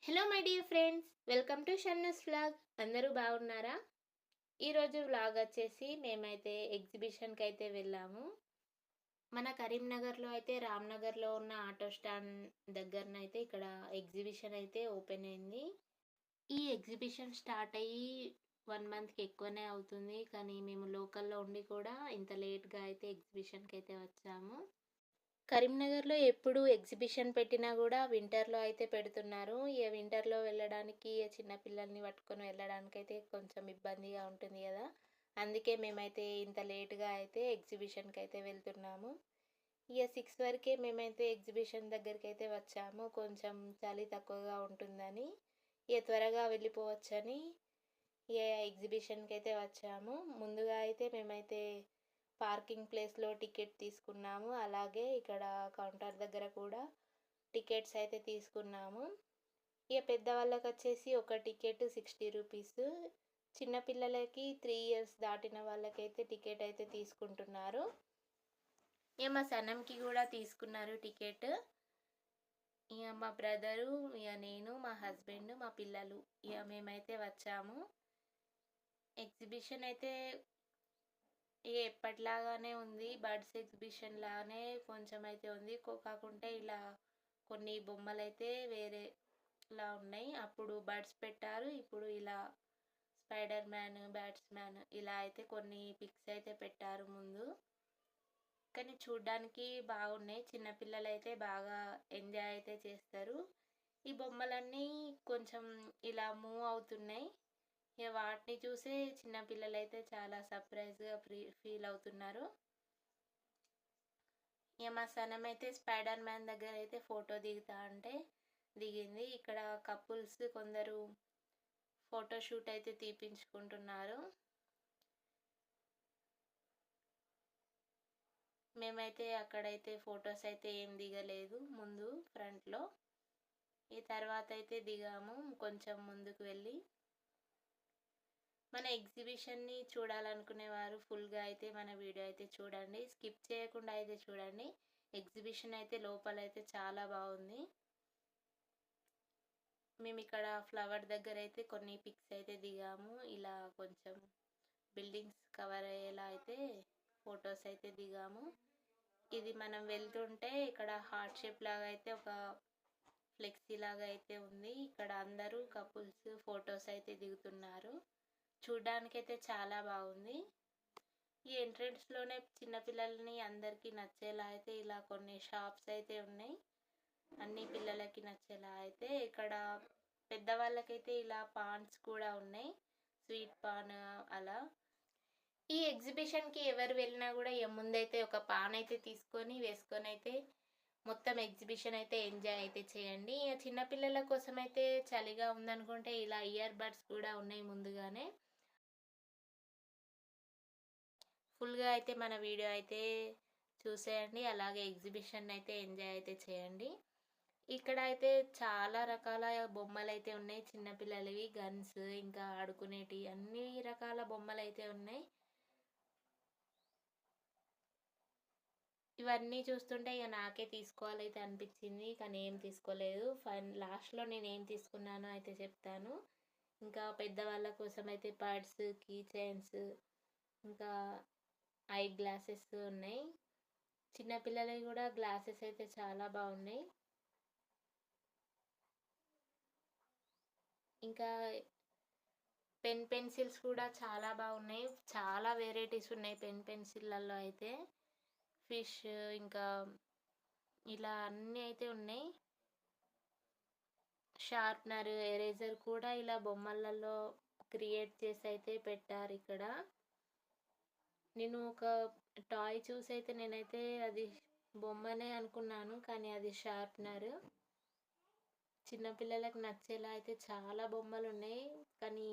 Hello my dear friends, welcome to Shannu's vlog. అందరూ బాగున్నారా? ఈరోజు వ్లాగ్ వచ్చేసి మేమైతే ఎగ్జిబిషన్కి అయితే వెళ్ళాము. మన కరీంనగర్లో అయితే రామ్నగర్లో ఉన్న ఆటో స్టాండ్ దగ్గరనైతే ఇక్కడ ఎగ్జిబిషన్ అయితే ఓపెన్ అయింది. ఈ ఎగ్జిబిషన్ స్టార్ట్ అయ్యి 1 మంత్కి ఎక్కువనే అవుతుంది, కానీ మేము లోకల్లో ఉండి కూడా ఇంత లేట్గా అయితే ఎగ్జిబిషన్కి అయితే వచ్చాము. కరీంనగర్‌లో ఎప్పుడు ఎగ్జిబిషన్ పెట్టినా గూడా వింటర్‌లో అయితే పెడుతున్నారు. వింటర్‌లో వెళ్ళడానికి చిన్న పిల్లల్ని పట్టుకొని వెళ్ళడానికైతే కొంచెం ఇబ్బందిగా ఉంటుంది గదా! అందుకే మేమైతే ఇంత లేట్‌గా అయితే ఎగ్జిబిషన్‌కైతే వెళ్తున్నాము. 6 వరకే మేమైతే ఎగ్జిబిషన్ దగ్గరికైతే వచ్చాము. కొంచెం చలి తక్కువగా ఉంటుందని. త్వరగా వెళ్ళిపోవచ్చని ఎగ్జిబిషన్‌కైతే వచ్చాము. ముందుగా అయితే మేమైతే పార్కింగ్ ప్లేస్‌లో టికెట్ తీసుకున్నాము. అలాగే ఇక్కడ కౌంటర్ దగ్గర కూడా టికెట్స్ అయితే తీసుకున్నాము. పెద్దవాళ్ళకొచ్చేసి ఒక టికెట్ 60 రూపీస్. చిన్న పిల్లలకి 3 ఇయర్స్ దాటిన వాళ్ళకైతే టికెట్ అయితే తీసుకుంటున్నారు. మా సన్నంకి కూడా తీసుకున్నారు టికెట్. మా బ్రదరు, నేను, మా హస్బెండ్, మా పిల్లలు మేమైతే వచ్చాము. ఎగ్జిబిషన్ అయితే ఎప్పటిలాగానే ఉంది. బర్డ్స్ ఎగ్జిబిషన్ లానే కొంచెం అయితే ఉంది. కాకుంటే ఇలా కొన్ని బొమ్మలైతే వేరేలా ఉన్నాయి. అప్పుడు బర్డ్స్ పెట్టారు. ఇప్పుడు ఇలా స్పైడర్ మ్యాన్, బ్యాట్స్‌మ్యాన్ ఇలా అయితే కొన్ని పిక్స్ అయితే పెట్టారు ముందు. కానీ చూడ్డానికి బాగున్నాయి. చిన్నపిల్లలైతే బాగా ఎంజాయ్ అయితే చేస్తారు. ఈ బొమ్మలన్నీ కొంచెం ఇలా మూవ్ అవుతున్నాయి. వాటిని చూసే చిన్న పిల్లలైతే చాలా సర్ప్రైజ్‌గా ఫీల్ అవుతున్నారు. మా సనమైతే స్పైడర్ మ్యాన్ దగ్గర అయితే ఫోటో దిగుతా అంటే దిగింది. ఇక్కడ కపుల్స్ కొందరు ఫోటో షూట్ అయితే తీపించుకుంటున్నారు. మేమైతే అక్కడైతే ఫొటోస్ అయితే ఏం దిగలేదు ముందు ఫ్రంట్‌లో. తర్వాత అయితే దిగాము కొంచెం ముందుకు వెళ్ళి. మన ఎగ్జిబిషన్ని చూడాలనుకునేవారు ఫుల్‌గా అయితే మన వీడియో అయితే చూడండి. స్కిప్ చేయకుండా అయితే చూడండి. ఎగ్జిబిషన్ అయితే లోపలైతే చాలా బాగుంది. మేమిక్కడ ఫ్లవర్ దగ్గర అయితే కొన్ని పిక్స్ అయితే దిగాము. ఇలా కొంచెం బిల్డింగ్స్ కవర్ అయ్యేలా అయితే ఫొటోస్ అయితే దిగాము. ఇది మనం వెళ్తుంటే ఇక్కడ హార్ట్ షేప్ లాగా అయితే ఒక ఫ్లెక్సీ లాగా అయితే ఉంది. ఇక్కడ అందరూ కపుల్స్ ఫొటోస్ అయితే దిగుతున్నారు. చూడ్డానికైతే చాలా బాగుంది. ఈ ఎంట్రన్స్‌లోనే చిన్నపిల్లలని అందరికీ నచ్చేలా అయితే ఇలా కొన్ని షాప్స్ అయితే ఉన్నాయి. అన్ని పిల్లలకి నచ్చేలా అయితే ఇక్కడ పెద్దవాళ్ళకైతే ఇలా పాన్స్ కూడా ఉన్నాయి. స్వీట్ పాన్ అలా. ఈ ఎగ్జిబిషన్‌కి ఎవరు వెళ్ళినా కూడా ముందైతే ఒక పాన్ అయితే తీసుకొని వేసుకొని అయితే మొత్తం ఎగ్జిబిషన్ అయితే ఎంజాయ్ అయితే చేయండి. చిన్న పిల్లల కోసం అయితే చలిగా ఉందనుకుంటే ఇలా ఇయర్ బడ్స్ కూడా ఉన్నాయి ముందుగానే. ఫుల్‌గా అయితే మన వీడియో అయితే చూసేయండి. అలాగే ఎగ్జిబిషన్ అయితే ఎంజాయ్ అయితే చేయండి. ఇక్కడ అయితే చాలా రకాల బొమ్మలైతే ఉన్నాయి. చిన్న పిల్లలవి గన్స్, ఇంకా ఆడుకునేటివి అన్ని రకాల బొమ్మలైతే ఉన్నాయి. ఇవన్నీ చూస్తుంటే నాకే తీసుకోవాలైతే అనిపించింది. కానీ ఏం తీసుకోలేదు. లాస్ట్‌లో నేనేం తీసుకున్నానో అయితే చెప్తాను. ఇంకా పెద్దవాళ్ళ కోసం అయితే పర్స్, కీ చైన్స్, ఇంకా ఐ గ్లాసెస్ ఉన్నాయి. చిన్న పిల్లలవి కూడా గ్లాసెస్ అయితే చాలా బాగున్నాయి. ఇంకా పెన్సిల్స్ కూడా చాలా బాగున్నాయి. చాలా వెరైటీస్ ఉన్నాయి పెన్సిల్లలో అయితే. ఫిష్ ఇంకా ఇలా అన్నీ అయితే ఉన్నాయి. షార్ప్నర్, ఎరేజర్ కూడా ఇలా బొమ్మలలో క్రియేట్ చేసి అయితే పెట్టారు ఇక్కడ. నేను ఒక టాయ్ చూసి అయితే నేనైతే అది బొమ్మనే అనుకున్నాను, కానీ అది షార్ప్నర్. చిన్నపిల్లలకు నచ్చేలా అయితే చాలా బొమ్మలు ఉన్నాయి. కానీ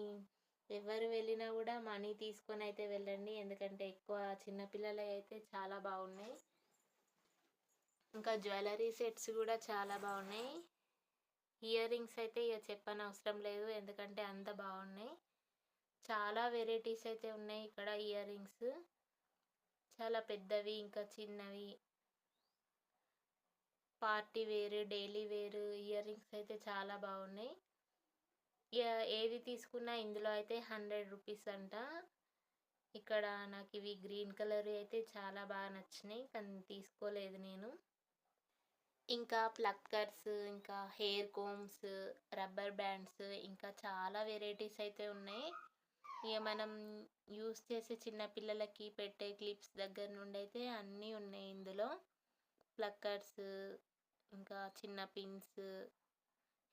ఎవరు వెళ్ళినా కూడా మనీ తీసుకొని అయితే వెళ్ళండి, ఎందుకంటే ఎక్కువ చిన్నపిల్లలవి అయితే చాలా బాగున్నాయి. ఇంకా జ్యువెలరీ సెట్స్ కూడా చాలా బాగున్నాయి. ఇయర్ రింగ్స్ అయితే ఇక చెప్పనవసరం లేదు, ఎందుకంటే అంత బాగున్నాయి. చాలా వెరైటీస్ అయితే ఉన్నాయి ఇక్కడ ఇయర్ రింగ్స్. చాలా పెద్దవి ఇంకా చిన్నవి party wear, daily wear earrings అయితే చాలా బాగున్నాయి. ఏది తీసుకున్నా ఇందులో అయితే 100 రూపీస్ అంట. ఇక్కడ నాకు ఇవి గ్రీన్ కలర్ అయితే చాలా బాగా నచ్చినాయి, కానీ తీసుకోలేదు నేను. ఇంకా ప్లక్కర్స్, ఇంకా హెయిర్ కోమ్స్, రబ్బర్ బ్యాండ్స్, ఇంకా చాలా వెరైటీస్ అయితే ఉన్నాయి. ఇక మనం యూస్ చేసే చిన్న పిల్లలకి పెట్టే క్లిప్స్ దగ్గర నుండి అయితే అన్నీ ఉన్నాయి ఇందులో. ప్లక్కర్స్, ఇంకా చిన్న pins,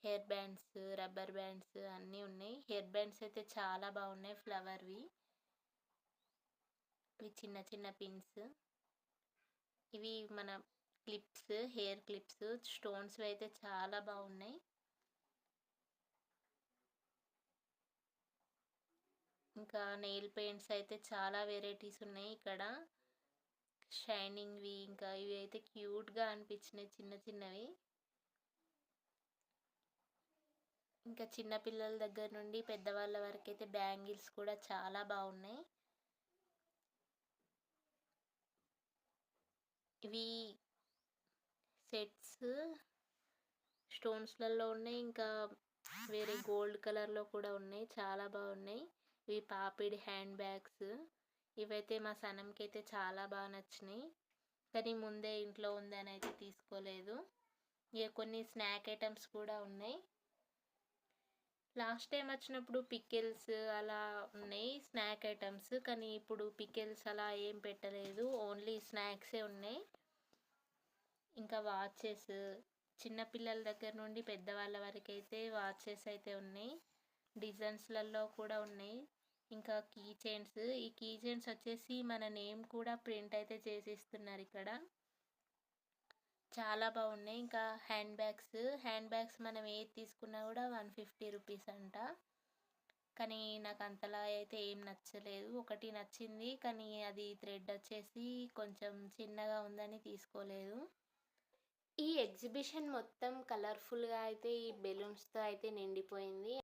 hair bands, rubber bands అన్నీ ఉన్నాయి. హెయిర్ బ్యాండ్స్ అయితే చాలా బాగున్నాయి ఫ్లవర్వి. ఇవి చిన్న చిన్న పిన్స్. ఇవి మన క్లిప్స్, హెయిర్ క్లిప్స్, స్టోన్స్ అయితే చాలా బాగున్నాయి. ఇంకా నెయిల్ పెయింట్స్ అయితే చాలా వెరైటీస్ ఉన్నాయి ఇక్కడ. షైనింగ్వి, ఇంకా ఇవి అయితే క్యూట్గా అనిపించినాయి చిన్న చిన్నవి. ఇంకా చిన్న పిల్లల దగ్గర నుండి పెద్దవాళ్ళ వరకు అయితే బ్యాంగిల్స్ కూడా చాలా బాగున్నాయి. ఇవి సెట్స్ స్టోన్స్లలో ఉన్నాయి, ఇంకా వేరే గోల్డ్ కలర్లో కూడా ఉన్నాయి, చాలా బాగున్నాయి. ఇవి పాపిడి హ్యాండ్ బ్యాగ్స్. ఇవైతే మా సనంకి అయితే చాలా బాగా నచ్చినాయి, కానీ ముందే ఇంట్లో ఉందని అయితే తీసుకోలేదు. ఇక కొన్ని స్నాక్ ఐటమ్స్ కూడా ఉన్నాయి. లాస్ట్ టైం వచ్చినప్పుడు పికిల్స్ అలా ఉన్నాయి స్నాక్ ఐటమ్స్, కానీ ఇప్పుడు పికిల్స్ అలా ఏం పెట్టలేదు, ఓన్లీ స్నాక్సే ఉన్నాయి. ఇంకా వాచెస్, చిన్నపిల్లల దగ్గర నుండి పెద్దవాళ్ళ వరకు అయితే వాచెస్ అయితే ఉన్నాయి, డిజైన్స్లలో కూడా ఉన్నాయి. ఇంకా కీ చైన్స్, ఈ కీ చైన్స్ వచ్చేసి మన నేమ్ కూడా ప్రింట్ అయితే చేసిస్తున్నారు ఇక్కడ, చాలా బాగున్నాయి. ఇంకా హ్యాండ్ బ్యాగ్స్ మనం ఏది తీసుకున్నా కూడా 150 రూపీస్ అంట, కానీ నాకు అంతలా అయితే ఏం నచ్చలేదు. ఒకటి నచ్చింది, కానీ అది థ్రెడ్ వచ్చేసి కొంచెం చిన్నగా ఉందని తీసుకోలేదు. ఈ ఎగ్జిబిషన్ మొత్తం కలర్ఫుల్గా అయితే ఈ బెలూన్స్తో అయితే నిండిపోయింది.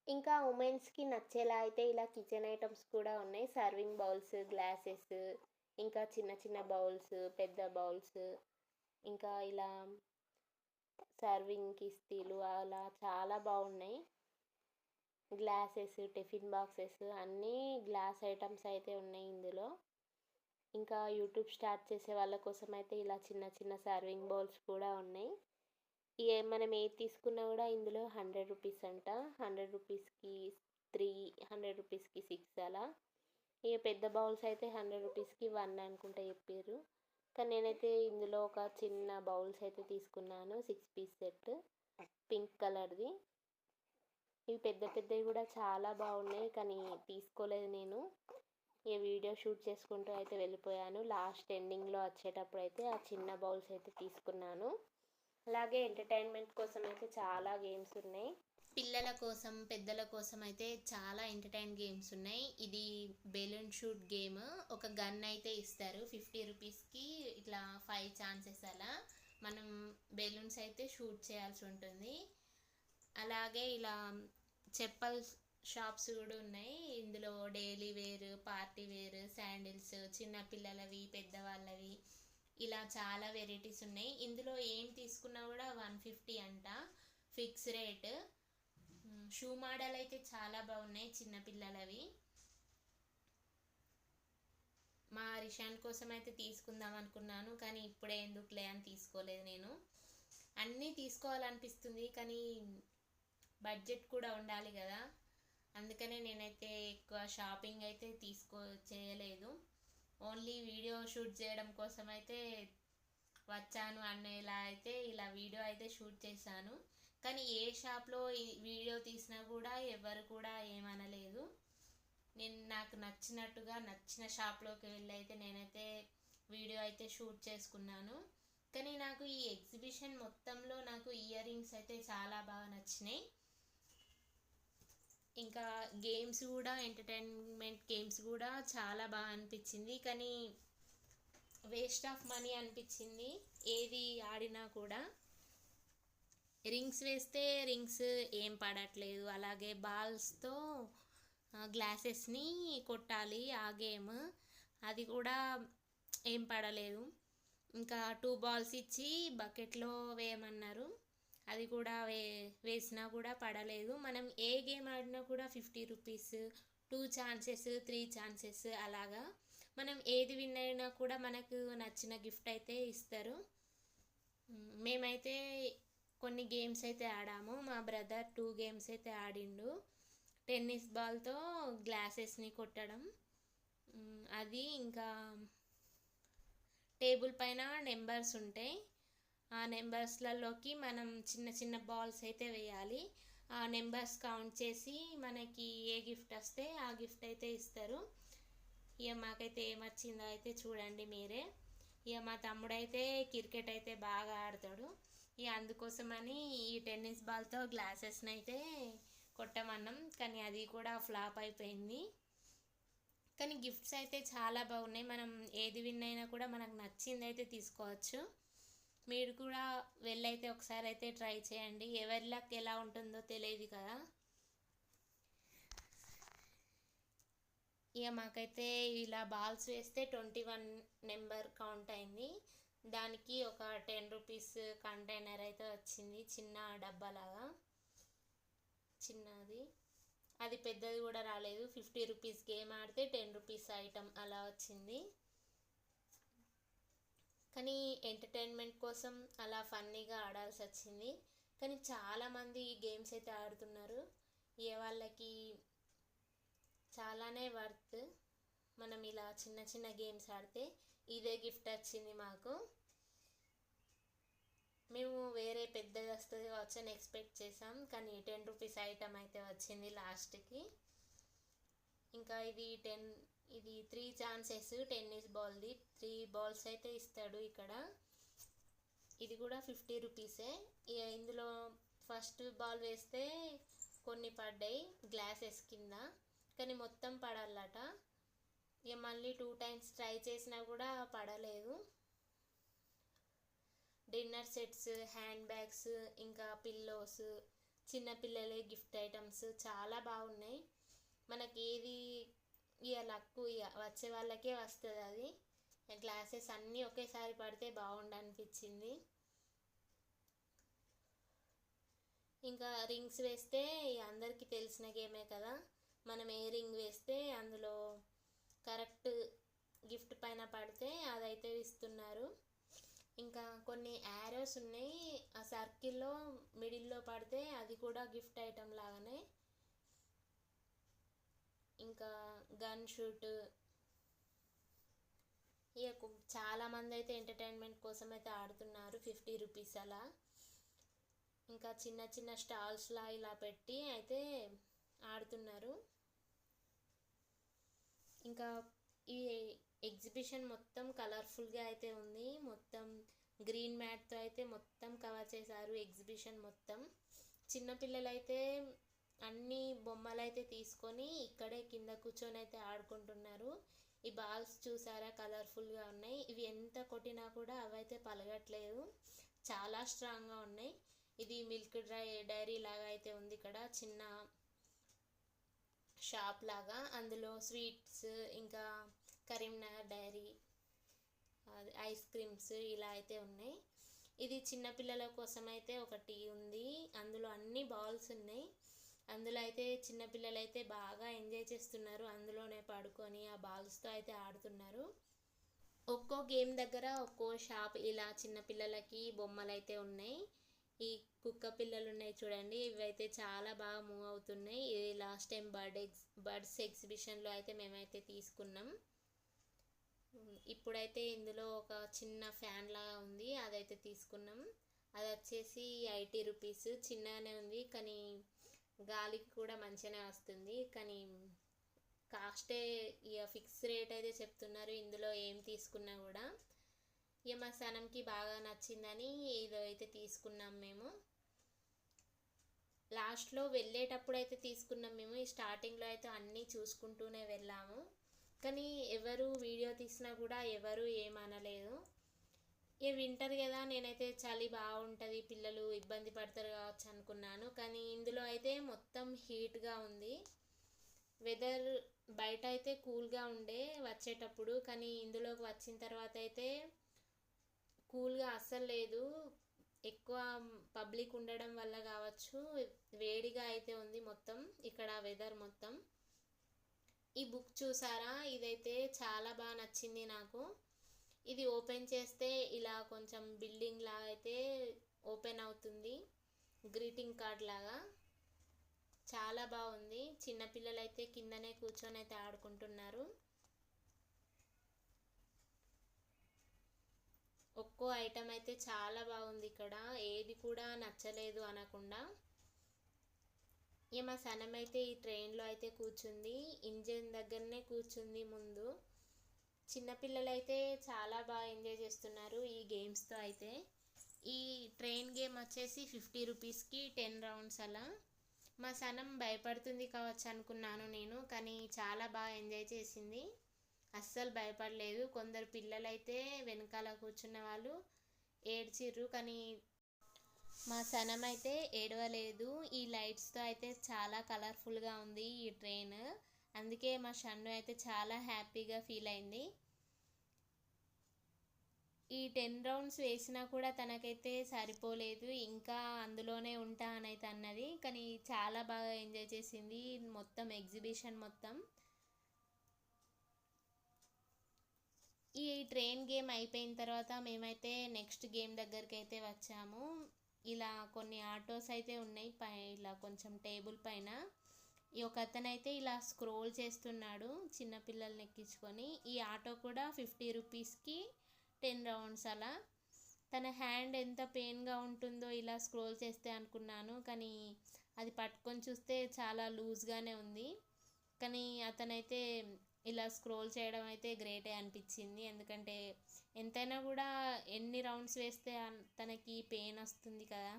ఇంకా ఉమెన్స్కి నచ్చేలా అయితే ఇలా కిచెన్ ఐటమ్స్ కూడా ఉన్నాయి. సర్వింగ్ బౌల్స్, గ్లాసెస్, ఇంకా చిన్న చిన్న బౌల్స్, పెద్ద బౌల్స్, ఇంకా ఇలా సర్వింగ్ కిస్తీలు అలా చాలా బాగున్నాయి. గ్లాసెస్, టిఫిన్ బాక్సెస్, అన్నీ గ్లాస్ ఐటమ్స్ అయితే ఉన్నాయి ఇందులో. ఇంకా యూట్యూబ్ స్టార్ట్ చేసే వాళ్ళ కోసం అయితే ఇలా చిన్న చిన్న సర్వింగ్ బౌల్స్ కూడా ఉన్నాయి. మనం ఏది తీసుకున్నా కూడా ఇందులో 100 రూపీస్ అంట. 100 రూపీస్కి 3, 100 రూపీస్కి 6 అలా. ఇక పెద్ద బౌల్స్ అయితే 100 రూపీస్కి 1 అనుకుంటా చెప్పారు, కానీ నేనైతే ఇందులో ఒక చిన్న బౌల్స్ అయితే తీసుకున్నాను, 6 పీస్ సెట్, పింక్ కలర్ది. ఇవి పెద్ద పెద్దవి కూడా చాలా బాగున్నాయి, కానీ తీసుకోలేదు నేను. ఈ వీడియో షూట్ చేసుకుంటూ అయితే వెళ్ళిపోయాను. లాస్ట్ ఎండింగ్లో వచ్చేటప్పుడు అయితే ఆ చిన్న బౌల్స్ అయితే తీసుకున్నాను. అలాగే ఎంటర్టైన్మెంట్ కోసం అయితే చాలా గేమ్స్ ఉన్నాయి. పిల్లల కోసం, పెద్దల కోసం అయితే చాలా ఎంటర్టైన్ గేమ్స్ ఉన్నాయి. ఇది బెలూన్ షూట్ గేమ్. ఒక గన్ అయితే ఇస్తారు 50 రూపీస్కి, ఇట్లా 5 ఛాన్సెస్ అలా మనం బెలూన్స్ అయితే షూట్ చేయాల్సి ఉంటుంది. అలాగే ఇలా చెప్పల్ షాప్స్ కూడా ఉన్నాయి. ఇందులో daily wear, party wear, sandals, చిన్నపిల్లలవి, పెద్దవాళ్ళవి, ఇలా చాలా వెరైటీస్ ఉన్నాయి. ఇందులో ఏం తీసుకున్నా కూడా 150 అంట ఫిక్స్ రేట్. షూ మోడల్ అయితే చాలా బాగున్నాయి చిన్నపిల్లలవి. మా రిషాన్ కోసం అయితే తీసుకుందాం అనుకున్నాను, కానీ ఇప్పుడే ఎందుకులే అని తీసుకోలేదు నేను. అన్నీ తీసుకోవాలనిపిస్తుంది, కానీ బడ్జెట్ కూడా ఉండాలి కదా, అందుకనే నేనైతే ఎక్కువ షాపింగ్ అయితే చేయలేదు. ఓన్లీ వీడియో షూట్ చేయడం కోసం అయితే వచ్చాను అనేలా అయితే ఇలా వీడియో అయితే షూట్ చేశాను. కానీ ఏ షాప్లో వీడియో తీసినా కూడా ఎవరు కూడా ఏమనలేదు. నాకు నచ్చినట్టుగా నచ్చిన షాప్లోకి వెళ్ళి అయితే నేనైతే వీడియో అయితే షూట్ చేసుకున్నాను. కానీ నాకు ఈ ఎగ్జిబిషన్ మొత్తంలో నాకు ఇయర్ రింగ్స్ అయితే చాలా బాగా నచ్చినాయి. ఇంకా గేమ్స్ కూడా, ఎంటర్టైన్మెంట్ గేమ్స్ కూడా చాలా బాగా అనిపించింది, కానీ వేస్ట్ ఆఫ్ మనీ అనిపించింది ఏది ఆడినా కూడా. రింగ్స్ వేస్తే రింగ్స్ ఏం పడట్లేదు, అలాగే బాల్స్తో గ్లాసెస్ని కొట్టాలి ఆ గేమ్, అది కూడా ఏం పడలేదు. ఇంకా 2 బాల్స్ ఇచ్చి బకెట్లో వేయమన్నారు. అది కూడా వేసినా కూడా పడలేదు. మనం ఏ గేమ్ ఆడినా కూడా 50 రూపీస్, 2 ఛాన్సెస్, 3 ఛాన్సెస్ అలాగా మనం ఏది విన్ అయినా కూడా మనకు నచ్చిన గిఫ్ట్ అయితే ఇస్తారు. మేమైతే కొన్ని గేమ్స్ అయితే ఆడాము. మా బ్రదర్ 2 గేమ్స్ అయితే ఆడిండు. టెన్నిస్ బాల్తో గ్లాసెస్ని కొట్టడం, అది ఇంకా టేబుల్ పైన నెంబర్స్ ఉంటాయి. ఆ నెంబర్స్లలోకి మనం చిన్న చిన్న బాల్స్ అయితే వేయాలి. ఆ నెంబర్స్ కౌంట్ చేసి మనకి ఏ గిఫ్ట్ వస్తే ఆ గిఫ్ట్ అయితే ఇస్తారు. ఇక మాకైతే ఏమొచ్చిందో అయితే చూడండి మీరే. ఇక మా తమ్ముడైతే క్రికెట్ అయితే బాగా ఆడతాడు. ఇక అందుకోసమని ఈ టెన్నిస్ బాల్తో గ్లాసెస్ని అయితే కొట్టమన్నాం, కానీ అది కూడా ఫ్లాప్ అయిపోయింది. కానీ గిఫ్ట్స్ అయితే చాలా బాగున్నాయి. మనం ఏది విన్ అయినా కూడా మనకు నచ్చింది అయితే తీసుకోవచ్చు. మీరు కూడా వెళ్ళైతే ఒకసారి అయితే ట్రై చేయండి. ఎవరి లక్ ఎలా ఉంటుందో తెలియదు కదా. ఇక మాకైతే ఇలా బాల్స్ వేస్తే 21 నెంబర్ కౌంట్ అయింది. దానికి ఒక 10 రూపీస్ కంటైనర్ అయితే వచ్చింది, చిన్న డబ్బాలాగా చిన్నది. అది పెద్దది కూడా రాలేదు. 50 రూపీస్ గేమ్ ఆడితే 10 రూపీస్ ఐటమ్ అలా వచ్చింది. కానీ ఎంటర్టైన్మెంట్ కోసం అలా ఫన్నీగా ఆడాల్సి వచ్చింది. కానీ చాలామంది ఈ గేమ్స్ అయితే ఆడుతున్నారు. ఏ వాళ్ళకి చాలానే వర్త్. మనం ఇలా చిన్న చిన్న గేమ్స్ ఆడితే ఇదే గిఫ్ట్ వచ్చింది మాకు. మేము వేరే పెద్దది వస్తుంది కావచ్చు అని ఎక్స్పెక్ట్ చేసాం, కానీ 10 రూపీస్ ఐటమ్ అయితే వచ్చింది లాస్ట్కి. ఇంకా ఇది 3 ఛాన్సెస్ టెన్నిస్ బాల్ది. 3 బాల్స్ అయితే ఇస్తాడు ఇక్కడ. ఇది కూడా 50 రూపీసే. ఇక ఇందులో ఫస్ట్ బాల్ వేస్తే కొన్ని పడ్డాయి గ్లాసెస్ కింద, కానీ మొత్తం పడాలట. ఇక మళ్ళీ 2 టైమ్స్ ట్రై చేసినా కూడా పడలేదు. డిన్నర్ సెట్స్, హ్యాండ్ బ్యాగ్స్, ఇంకా పిల్లోస్, చిన్నపిల్లలే గిఫ్ట్ ఐటమ్స్ చాలా బాగున్నాయి. మనకి ఏది ఇక లక్కు ఇక వచ్చే వాళ్ళకే వస్తుంది. అది గ్లాసెస్ అన్నీ ఒకేసారి పడితే బాగుండనిపించింది. ఇంకా రింగ్స్ వేస్తే అందరికీ తెలిసిన గేమే కదా. మనం ఏ రింగ్ వేస్తే అందులో కరెక్ట్ గిఫ్ట్ పైన పడితే అదైతే ఇస్తున్నారు. ఇంకా కొన్ని యారోస్ ఉన్నాయి, ఆ సర్కిల్లో మిడిల్లో పడితే అది కూడా గిఫ్ట్ ఐటమ్ లాగానే. ఇంకా గన్ షూట్. ఇక చాలామంది అయితే ఎంటర్టైన్మెంట్ కోసం అయితే ఆడుతున్నారు 50 రూపీస్ అలా. ఇంకా చిన్న చిన్న స్టాల్స్లా ఇలా పెట్టి అయితే ఆడుతున్నారు. ఇంకా ఈ ఎగ్జిబిషన్ మొత్తం కలర్ఫుల్గా అయితే ఉంది. మొత్తం గ్రీన్ మ్యాట్తో అయితే మొత్తం కవర్ చేశారు ఎగ్జిబిషన్ మొత్తం. చిన్నపిల్లలు అయితే అన్ని బొమ్మలు అయితే తీసుకొని ఇక్కడే కింద కూర్చొని అయితే ఆడుకుంటున్నారు. ఈ బాల్స్ చూసారా కలర్ఫుల్గా ఉన్నాయి. ఇవి ఎంత కొట్టినా కూడా అవైతే పలగట్లేదు, చాలా స్ట్రాంగ్గా ఉన్నాయి. ఇది మిల్క్ డైరీ లాగా అయితే ఉంది. ఇక్కడ చిన్న షాప్ లాగా, అందులో స్వీట్స్, ఇంకా కరీంనగర్ డైరీ, ఐస్ క్రీమ్స్ ఇలా అయితే ఉన్నాయి. ఇది చిన్నపిల్లల కోసం అయితే ఒకటి ఉంది, అందులో అన్ని బాల్స్ ఉన్నాయి. అందులో అయితే చిన్నపిల్లలు అయితే బాగా ఎంజాయ్ చేస్తున్నారు. అందులోనే పడుకొని ఆ బాల్స్తో అయితే ఆడుతున్నారు. ఒక్కో గేమ్ దగ్గర ఒక్కో షాప్ ఇలా చిన్నపిల్లలకి బొమ్మలు అయితే ఉన్నాయి. ఈ కుక్క పిల్లలు ఉన్నాయి చూడండి, ఇవైతే చాలా బాగా మూవ్ అవుతున్నాయి. ఇది లాస్ట్ టైం బర్డ్స్ ఎగ్జిబిషన్లో అయితే మేమైతే తీసుకున్నాం. ఇప్పుడైతే ఇందులో ఒక చిన్న ఫ్యాన్ లాగా ఉంది, అదైతే తీసుకున్నాం. అది వచ్చేసి 80 రూపీస్. చిన్నగానే ఉంది కానీ గాలికి కూడా మంచిగానే వస్తుంది. కానీ కాస్టే ఇక ఫిక్స్ రేట్ అయితే చెప్తున్నారు ఇందులో ఏం తీసుకున్నా కూడా. ఇక మా సనంకి బాగా నచ్చిందని ఇది అయితే తీసుకున్నాం మేము. లాస్ట్లో వెళ్ళేటప్పుడు అయితే తీసుకున్నాం మేము. ఈ స్టార్టింగ్లో అయితే అన్నీ చూసుకుంటూనే వెళ్ళాము, కానీ ఎవరు వీడియో తీసినా కూడా ఎవరు ఏమనలేదు. ఇక వింటర్ కదా, నేనైతే చలి బాగుంటుంది, పిల్లలు ఇబ్బంది పడతారు కావచ్చు అనుకున్నాను. కానీ ఇందులో అయితే మొత్తం హీట్గా ఉంది. వెదర్ బయట అయితే కూల్గా ఉండే వచ్చేటప్పుడు, కానీ ఇందులోకి వచ్చిన తర్వాత అయితే కూల్గా అస్సలు లేదు. ఎక్కువ పబ్లిక్ ఉండడం వల్ల కావచ్చు, వేడిగా అయితే ఉంది మొత్తం ఇక్కడ వెదర్ మొత్తం. ఈ బుక్ చూసారా, ఇదైతే చాలా బాగా నచ్చింది నాకు. ఇది ఓపెన్ చేస్తే ఇలా కొంచెం బిల్డింగ్ లాగా అయితే ఓపెన్ అవుతుంది, గ్రీటింగ్ కార్డ్ లాగా. చాలా బాగుంది. చిన్నపిల్లలు అయితే కిందనే కూర్చొని అయితే ఆడుకుంటున్నారు. ఒక్కో ఐటమ్ అయితే చాలా బాగుంది ఇక్కడ, ఏది కూడా నచ్చలేదు అనకుండా. మా సనం అయితే ఈ ట్రైన్లో అయితే కూర్చుంది, ఇంజన్ దగ్గరనే కూర్చుంది ముందు. చిన్నపిల్లలు అయితే చాలా బాగా ఎంజాయ్ చేస్తున్నారు ఈ గేమ్స్తో అయితే. ఈ ట్రైన్ గేమ్ వచ్చేసి 50 రూపీస్కి 10 రౌండ్స్ అలా. మా సనం భయపడుతుంది కావచ్చు అనుకున్నాను నేను, కానీ చాలా బాగా ఎంజాయ్ చేసింది, అస్సలు భయపడలేదు. కొందరు పిల్లలు అయితే వెనకాల కూర్చున్న వాళ్ళు ఏడ్చిర్రు, కానీ మా సనం అయితే ఏడవలేదు. ఈ లైట్స్తో అయితే చాలా కలర్ఫుల్గా ఉంది ఈ ట్రైన్, అందుకే మా షన్ను అయితే చాలా హ్యాపీగా ఫీల్ అయింది. ఈ 10 రౌండ్స్ వేసినా కూడా తనకైతే సరిపోలేదు, ఇంకా అందులోనే ఉంటా అని అయితే అన్నది. కానీ చాలా బాగా ఎంజాయ్ చేసింది మొత్తం ఎగ్జిబిషన్ మొత్తం. ఈ ట్రైన్ గేమ్ అయిపోయిన తర్వాత మేమైతే నెక్స్ట్ గేమ్ దగ్గరికి అయితే వచ్చాము. ఇలా కొన్ని ఆటోస్ అయితే ఉన్నాయి ఇలా కొంచెం టేబుల్ పైన. ఈ ఒక అతను అయితే ఇలా స్క్రోల్ చేస్తున్నాడు చిన్నపిల్లల్ని ఎక్కించుకొని. ఈ ఆటో కూడా 50 రూపీస్కి 10 రౌండ్స్ అలా. తన హ్యాండ్ ఎంత పెయిన్గా ఉంటుందో ఇలా స్క్రోల్ చేస్తే అనుకున్నాను, కానీ అది పట్టుకొని చూస్తే చాలా లూజ్గానే ఉంది. కానీ అతనైతే ఇలా స్క్రోల్ చేయడం అయితే గ్రేటే అనిపించింది, ఎందుకంటే ఎంతైనా కూడా ఎన్ని రౌండ్స్ వేస్తే తనకి పెయిన్ వస్తుంది కదా.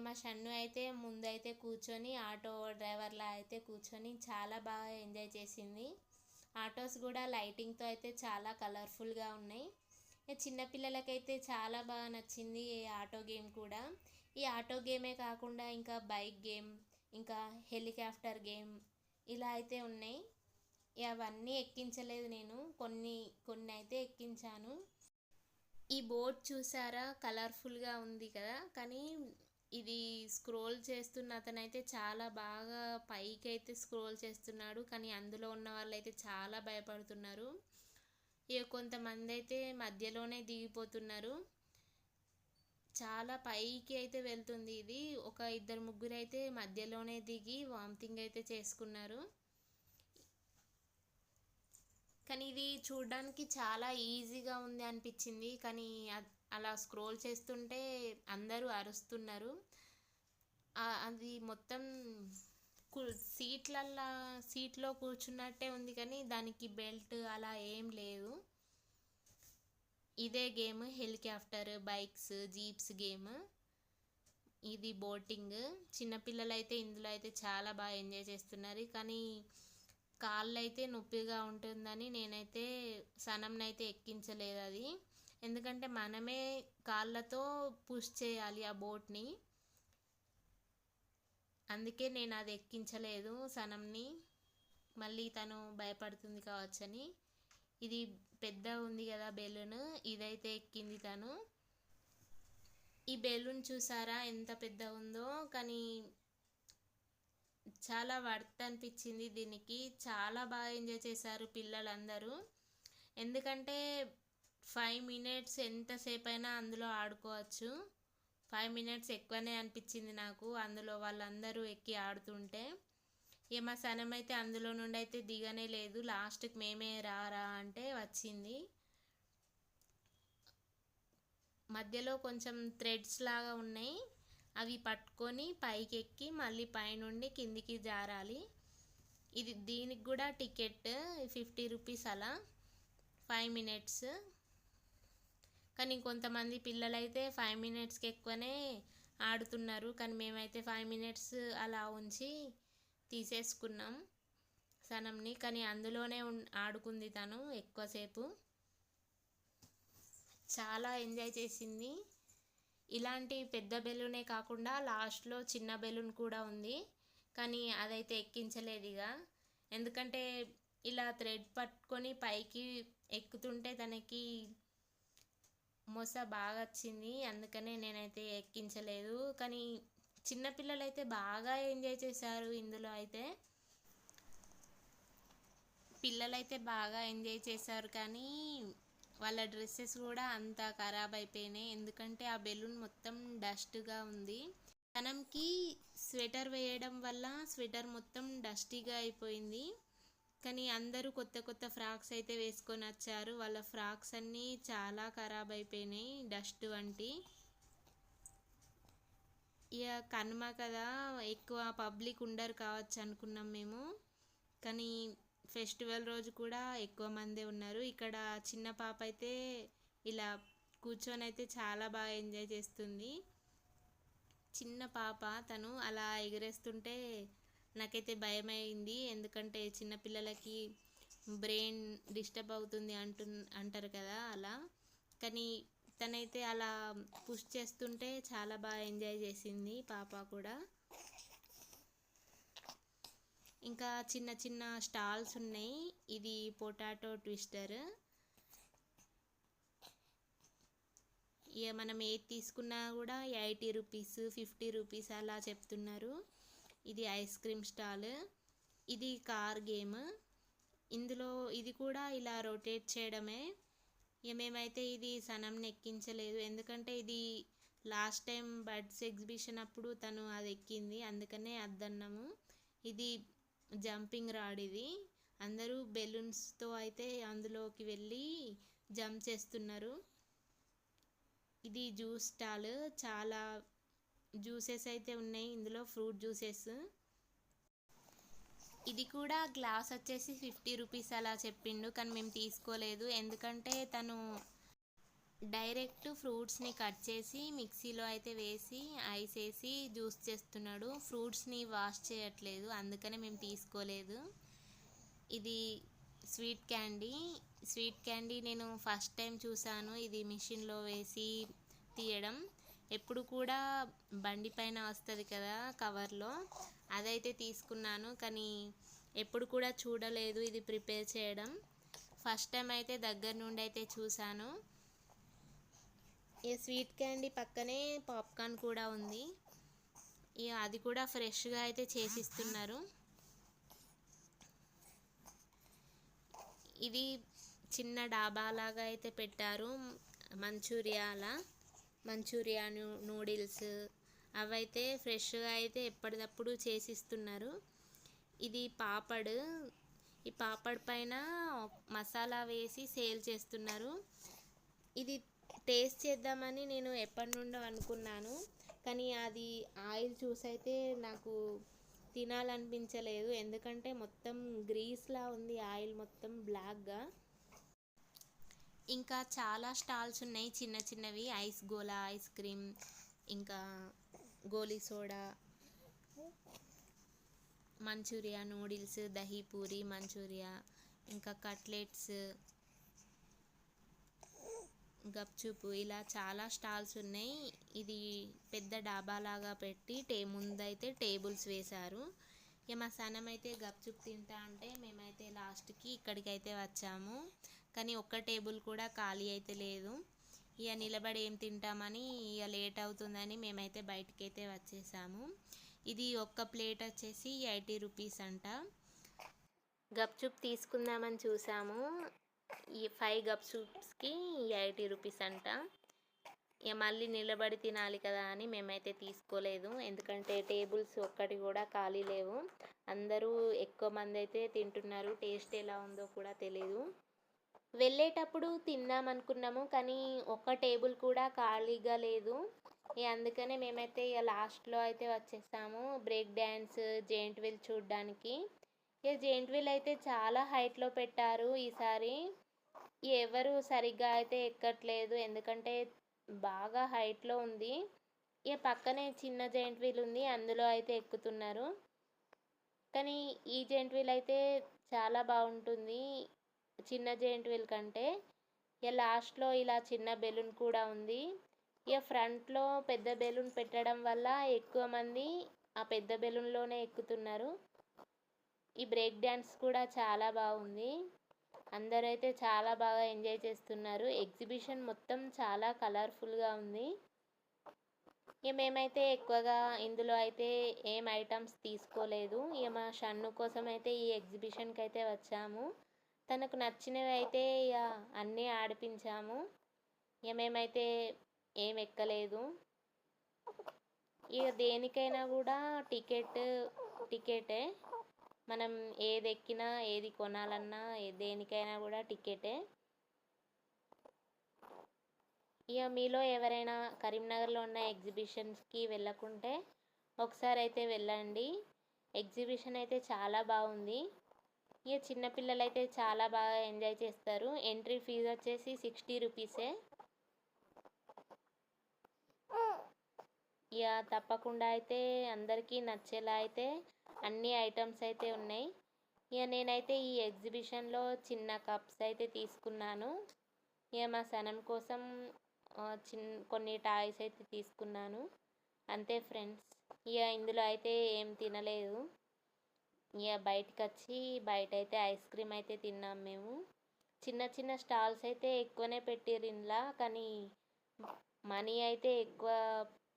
మా షన్ను అయితే ముందైతే కూర్చొని ఆటో డ్రైవర్లా అయితే కూర్చొని చాలా బాగా ఎంజాయ్ చేసింది. ఆటోస్ కూడా లైటింగ్తో అయితే చాలా కలర్ఫుల్గా ఉన్నాయి. చిన్నపిల్లలకైతే చాలా బాగా నచ్చింది ఈ ఆటో గేమ్ కూడా. ఈ ఆటో గేమే కాకుండా ఇంకా బైక్ గేమ్, ఇంకా హెలికాప్టర్ గేమ్ ఇలా అయితే ఉన్నాయి. అవన్నీ ఎక్కించలేదు నేను, కొన్ని అయితే ఎక్కించాను. ఈ బోట్ చూసారా, కలర్ఫుల్గా ఉంది కదా, కానీ ఇది స్క్రోల్ చేస్తున్న అతనైతే చాలా బాగా పైకి అయితే స్క్రోల్ చేస్తున్నాడు, కానీ అందులో ఉన్న వాళ్ళు అయితే చాలా భయపడుతున్నారు. కొంతమంది అయితే మధ్యలోనే దిగిపోతున్నారు. చాలా పైకి అయితే వెళ్తుంది ఇది. ఒక 2-3 అయితే మధ్యలోనే దిగి వామిటింగ్ అయితే చేసుకున్నారు. కానీ ఇది చూడడానికి చాలా ఈజీగా ఉంది అనిపించింది, కానీ అలా స్క్రోల్ చేస్తుంటే అందరూ అరుస్తున్నారు. అది మొత్తం సీట్లో కూర్చున్నట్టే ఉంది, కానీ దానికి బెల్ట్ అలా ఏం లేదు. ఇదే game helicopter, bikes, jeeps game. ఇది బోటింగ్. చిన్నపిల్లలు అయితే ఇందులో అయితే చాలా బాగా ఎంజాయ్ చేస్తున్నారు, కానీ కాళ్ళు అయితే నొప్పిగా ఉంటుందని నేనైతే సనంనైతే ఎక్కించలేదు అది. ఎందుకంటే మనమే కాళ్ళతో పుష్ చేయాలి ఆ బోట్ని, అందుకే నేను అది ఎక్కించలేదు సనంని. మళ్ళీ తను భయపడుతుంది కావచ్చని. ఇది పెద్ద ఉంది కదా బెలూన్, ఇదైతే ఎక్కింది తను. ఈ బెలూన్ చూసారా ఎంత పెద్ద ఉందో, కానీ చాలా వర్త్ అనిపించింది దీనికి. చాలా బాగా ఎంజాయ్ చేశారు పిల్లలందరూ, ఎందుకంటే 5 మినిట్స్ ఎంతసేపు అయినా అందులో ఆడుకోవచ్చు. 5 మినిట్స్ ఎక్కువనే అనిపించింది నాకు అందులో వాళ్ళందరూ ఎక్కి ఆడుతుంటే. మా సనం అయితే అందులో నుండి అయితే దిగనే లేదు, లాస్ట్కి మేమే రా అంటే వచ్చింది. మధ్యలో కొంచెం థ్రెడ్స్ లాగా ఉన్నాయి, అవి పట్టుకొని పైకి ఎక్కి మళ్ళీ పైనుండి కిందికి జారాలి. దీనికి కూడా టికెట్ 50 రూపీస్ అలా, 5 మినిట్స్. కానీ కొంతమంది పిల్లలైతే 5 మినిట్స్కి ఎక్కువనే ఆడుతున్నారు, కానీ మేమైతే 5 మినిట్స్ అలా ఉంచి తీసేసుకున్నాం సనంని. కానీ అందులోనే ఆడుకుంది తను ఎక్కువసేపు, చాలా ఎంజాయ్ చేసింది. ఇలాంటి పెద్ద బెలూనే కాకుండా లాస్ట్లో చిన్న బెలూన్ కూడా ఉంది, కానీ అదైతే ఎక్కించలేదు ఇక. ఎందుకంటే ఇలా థ్రెడ్ పట్టుకొని పైకి ఎక్కుతుంటే తనకి మొస బాగా వచ్చింది. అందుకనే నేనైతే ఎక్కించలేదు. కానీ చిన్నపిల్లలైతే బాగా ఎంజాయ్ చేశారు ఇందులో అయితే. పిల్లలైతే బాగా ఎంజాయ్ చేశారు కానీ వాళ్ళ డ్రెస్సెస్ కూడా అంతా ఖరాబ్ అయిపోయినాయి. ఎందుకంటే ఆ బెలూన్ మొత్తం డస్ట్గా ఉంది. తనంకి స్వెటర్ వేయడం వల్ల స్వెటర్ మొత్తం డస్టీగా అయిపోయింది. కానీ అందరూ కొత్త కొత్త ఫ్రాక్స్ అయితే వేసుకొని వచ్చారు. వాళ్ళ ఫ్రాక్స్ అన్నీ చాలా ఖరాబ్ అయిపోయినాయి డస్ట్ వంటి. ఇక కనుమ కదా, ఎక్కువ పబ్లిక్ ఉండరు కావచ్చు అనుకున్నాం మేము. కానీ ఫెస్టివల్ రోజు కూడా ఎక్కువ మందే ఉన్నారు. ఇక్కడ చిన్న పాప అయితే ఇలా కూర్చొని అయితే చాలా బాగా ఎంజాయ్ చేస్తుంది. చిన్న పాప తను అలా ఎగరేస్తుంటే నాకైతే భయమైంది. ఎందుకంటే చిన్నపిల్లలకి బ్రెయిన్ డిస్టర్బ్ అవుతుంది అంటారు కదా అలా. కానీ తనైతే అలా పుష్ చేస్తుంటే చాలా బాగా ఎంజాయ్ చేసింది పాప కూడా. ఇంకా చిన్న చిన్న స్టాల్స్ ఉన్నాయి. ఇది పొటాటో ట్విస్టర్. ఇక మనం ఏది తీసుకున్నా కూడా 80 రూపీస్ 50 రూపీస్ అలా చెప్తున్నారు. ఇది ఐస్ క్రీమ్ స్టాల్. ఇది కార్ గేమ్. ఇందులో ఇది కూడా ఇలా రొటేట్ చేయడమే. ఇక మేమైతే ఇది సనంని ఎక్కించలేదు. ఎందుకంటే ఇది లాస్ట్ టైం బర్డ్స్ ఎగ్జిబిషన్ అప్పుడు తను అది ఎక్కింది, అందుకనే అద్దన్నాము. ఇది జంపింగ్ రాడ్. ఇది అందరూ బెలూన్స్తో అయితే అందులోకి వెళ్ళి జంప్ చేస్తున్నారు. ఇది జ్యూస్ స్టాల్. చాలా జ్యూసెస్ అయితే ఉన్నాయి ఇందులో, ఫ్రూట్ జ్యూసెస్. ఇది కూడా గ్లాస్ వచ్చేసి 50 రూపీస్ అలా చెప్పిండు, కానీ మేము తీసుకోలేదు. ఎందుకంటే తను డైరెక్ట్ ఫ్రూట్స్ని కట్ చేసి మిక్సీలో అయితే వేసి ఐస్ వేసి జ్యూస్ చేస్తున్నాడు. ఫ్రూట్స్ని వాష్ చేయట్లేదు, అందుకనే మేము తీసుకోలేదు. ఇది స్వీట్ క్యాండీ. స్వీట్ క్యాండీ నేను ఫస్ట్ టైం చూసాను ఇది మిషన్లో వేసి తీయడం. ఎప్పుడు కూడా బండి పైన వస్తుంది కదా కవర్లో, అదైతే తీసుకున్నాను. కానీ ఎప్పుడు కూడా చూడలేదు ఇది ప్రిపేర్ చేయడం. ఫస్ట్ టైం అయితే దగ్గర నుండి అయితే చూసాను. ఈ స్వీట్ క్యాండీ పక్కనే పాప్కార్న్ కూడా ఉంది. ఇక అది కూడా ఫ్రెష్గా అయితే చేసిస్తున్నారు. ఇది చిన్న డాబా లాగా అయితే పెట్టారు. మంచూరియా నూడిల్స్ అవైతే ఫ్రెష్గా అయితే ఎప్పటికప్పుడు చేసిస్తున్నారు. ఇది పాపడ్. ఈ పాపడ్ పైన మసాలా వేసి సేల్ చేస్తున్నారు. ఇది టేస్ట్ చేద్దామని నేను ఎప్పటి నుండో అనుకున్నాను, కానీ అది ఆయిల్ చూసైతే నాకు తినాలనిపించలేదు. ఎందుకంటే మొత్తం గ్రీస్లా ఉంది ఆయిల్, మొత్తం బ్లాక్గా. ఇంకా చాలా స్టాల్స్ ఉన్నాయి చిన్న చిన్నవి. ఐస్ గోలా ఐస్ క్రీమ్, ఇంకా goli soda, Manchuria noodles, dahi puri Manchuria, ఇంకా కట్లెట్స్, గప్చుప్, ఇలా చాలా స్టాల్స్ ఉన్నాయి. ఇది పెద్ద డాబా లాగా పెట్టి ముందైతే టేబుల్స్ వేశారు. ఇక మా సనం అయితే గప్చుప్ తింటా అంటే మేమైతే లాస్ట్కి ఇక్కడికైతే వచ్చాము. కానీ ఒక్క టేబుల్ కూడా ఖాళీ అయితే లేదు. ఇక నిలబడి ఏం తింటామని, ఇక లేట్ అవుతుందని మేమైతే బయటకైతే వచ్చేసాము. ఇది ఒక్క ప్లేట్ వచ్చేసి 80 రూపీస్ అంట. గప్చుప్ తీసుకుందామని చూసాము. ఈ 5 గప్చుప్స్కి 80 రూపీస్ అంట. ఇక మళ్ళీ నిలబడి తినాలి కదా అని మేమైతే తీసుకోలేదు. ఎందుకంటే టేబుల్స్ ఒక్కటి కూడా ఖాళీ లేవు. అందరూ ఎక్కువ మంది అయితే తింటున్నారు. టేస్ట్ ఎలా ఉందో కూడా తెలీదు. వెళ్ళేటప్పుడు తిందాం అనుకున్నాము, కానీ ఒక్క టేబుల్ కూడా ఖాళీగా లేదు. అందుకనే మేమైతే ఇక లాస్ట్లో అయితే వచ్చేసాము. బ్రేక్ డ్యాన్స్, జెయింట్ వీల్ చూడడానికి. ఇక జెయింట్ వీల్ అయితే చాలా హైట్లో పెట్టారు ఈసారి. ఎవరు సరిగ్గా అయితే ఎక్కట్లేదు, ఎందుకంటే బాగా హైట్లో ఉంది. ఇక పక్కనే చిన్న జెయింట్ వీల్ ఉంది, అందులో అయితే ఎక్కుతున్నారు. కానీ ఈ జెయింట్ వీల్ అయితే చాలా బాగుంటుంది చిన్న జెయింట్ వీల్ కంటే. ఇక లాస్ట్లో ఇలా చిన్న బెలూన్ కూడా ఉంది. ఇక ఫ్రంట్లో పెద్ద బెలూన్ పెట్టడం వల్ల ఎక్కువ మంది ఆ పెద్ద బెలూన్లోనే ఎక్కుతున్నారు. ఈ బ్రేక్ డ్యాన్స్ కూడా చాలా బాగుంది. అందరైతే చాలా బాగా ఎంజాయ్ చేస్తున్నారు. ఎగ్జిబిషన్ మొత్తం చాలా కలర్ఫుల్గా ఉంది. ఇక మేమైతే ఎక్కువగా ఇందులో అయితే ఏం ఐటమ్స్ తీసుకోలేదు. ఇక మా షన్ను కోసం అయితే ఈ ఎగ్జిబిషన్కి అయితే వచ్చాము. తనకు నచ్చినవి అయితే ఇక అన్నీ ఆడిపించాము. ఇక మేమైతే ఏం ఎక్కలేదు. ఇక దేనికైనా కూడా టికెటే. మనం ఏది ఎక్కినా ఏది కొనాలన్నా దేనికైనా కూడా టికెటే. ఇక మీలో ఎవరైనా కరీంనగర్లో ఉన్న ఎగ్జిబిషన్స్కి వెళ్ళకుంటే ఒకసారి అయితే వెళ్ళండి. ఎగ్జిబిషన్ అయితే చాలా బాగుంది. ఇక చిన్నపిల్లలు అయితే చాలా బాగా ఎంజాయ్ చేస్తారు. ఎంట్రీ ఫీజు వచ్చేసి 60 రూపీసే. ఇక తప్పకుండా అయితే అందరికీ నచ్చేలా అయితే అన్ని ఐటమ్స్ అయితే ఉన్నాయి. ఇక నేనైతే ఈ ఎగ్జిబిషన్లో చిన్న కప్స్ అయితే తీసుకున్నాను. ఇక మా సనం కోసం కొన్ని టాయ్స్ అయితే తీసుకున్నాను. అంతే ఫ్రెండ్స్. ఇక ఇందులో అయితే ఏం తినలేదు. ఇక బయటకు వచ్చి బయట అయితే ఐస్ క్రీమ్ అయితే తిన్నాం మేము. చిన్న చిన్న స్టాల్స్ అయితే ఎక్కువనే పెట్టిర్రు ఇందులో, కానీ మనీ అయితే ఎక్కువ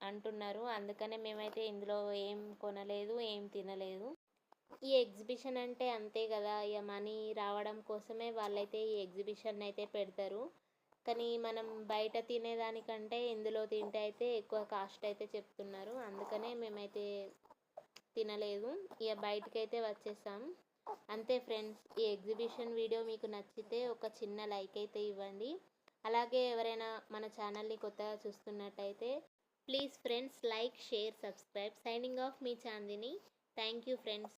అంటున్నారు. అందుకనే మేమైతే ఇందులో ఏం కొనలేదు, ఏం తినలేదు. ఈ ఎగ్జిబిషన్ అంటే అంతే కదా, ఇక మనీ రావడం కోసమే వాళ్ళైతే ఈ ఎగ్జిబిషన్ అయితే పెడతారు. కానీ మనం బయట తినేదానికంటే ఇందులో తింటే అయితే ఎక్కువ కాస్ట్ అయితే చెప్తున్నారు. అందుకనే మేమైతే తినలేదు. ఇక బయటకైతే వచ్చేసాం. అంతే ఫ్రెండ్స్. ఈ ఎగ్జిబిషన్ వీడియో మీకు నచ్చితే ఒక చిన్న లైక్ అయితే ఇవ్వండి. అలాగే ఎవరైనా మన ఛానల్ని కొత్తగా చూస్తున్నట్టయితే please friends like, share, subscribe. Signing off మీ చాందిని. Thank you friends.